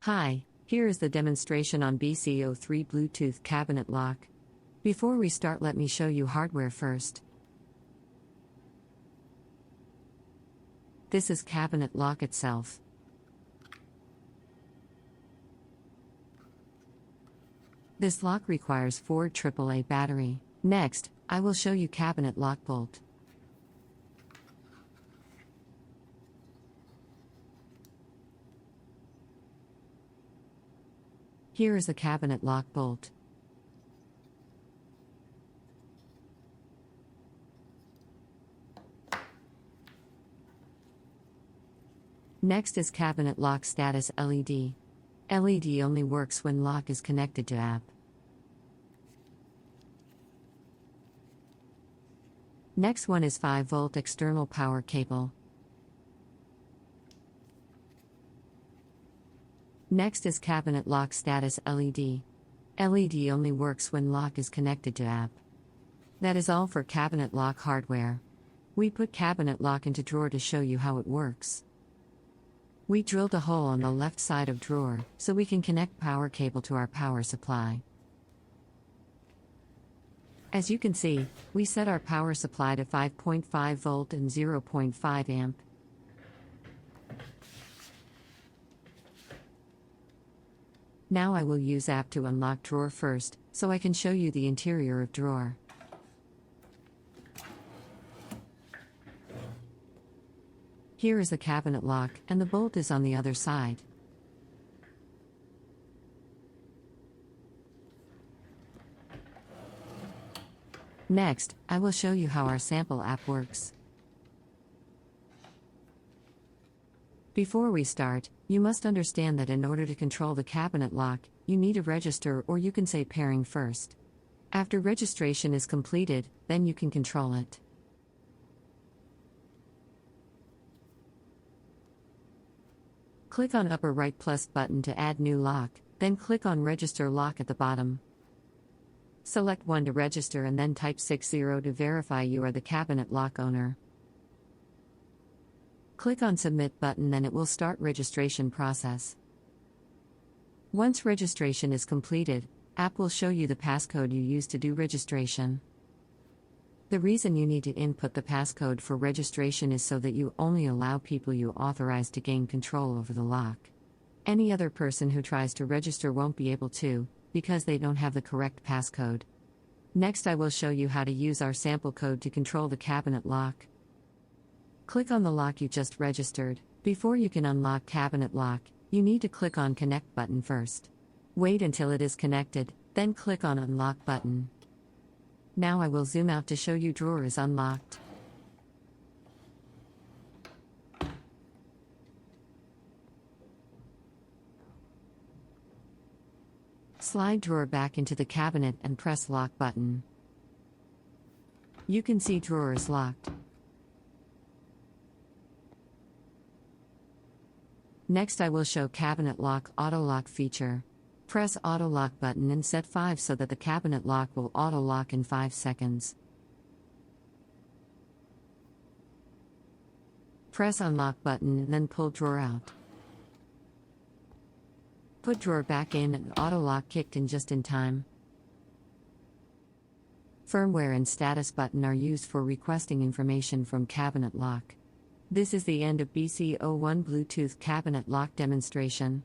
Hi, here is the demonstration on BC03 Bluetooth cabinet lock. Before we start, let me show you hardware first. This is cabinet lock itself. This lock requires 4 AAA battery. Next, I will show you cabinet lock bolt. Here is the cabinet lock bolt. Next is cabinet lock status LED. LED only works when lock is connected to app. Next one is 5-volt external power cable. Next is cabinet lock status LED. LED only works when lock is connected to app. That is all for cabinet lock hardware. We put cabinet lock into drawer to show you how it works. We drilled a hole on the left side of drawer, so we can connect power cable to our power supply. As you can see, we set our power supply to 5.5 volt and 0.5 amp. Now I will use app to unlock drawer first, so I can show you the interior of drawer. Here is the cabinet lock, and the bolt is on the other side. Next, I will show you how our sample app works. Before we start, you must understand that in order to control the cabinet lock, you need a register, or you can say pairing first. After registration is completed, then you can control it. Click on upper right plus button to add new lock, then click on register lock at the bottom. Select 1 to register and then type 60 to verify you are the cabinet lock owner. Click on submit button, then it will start registration process. Once registration is completed, app will show you the passcode you used to do registration. The reason you need to input the passcode for registration is so that you only allow people you authorize to gain control over the lock. Any other person who tries to register won't be able to, because they don't have the correct passcode. Next, I will show you how to use our sample code to control the cabinet lock. Click on the lock you just registered. Before you can unlock cabinet lock, you need to click on connect button first. Wait until it is connected, then click on unlock button. Now I will zoom out to show you drawer is unlocked. Slide drawer back into the cabinet and press lock button. You can see drawer is locked. Next, I will show cabinet lock auto lock feature. Press auto lock button and set 5 so that the cabinet lock will auto lock in 5 seconds. Press unlock button and then pull drawer out. Put drawer back in and auto lock kicked in just in time. Firmware and status button are used for requesting information from cabinet lock. This is the end of BC01 Bluetooth cabinet lock demonstration.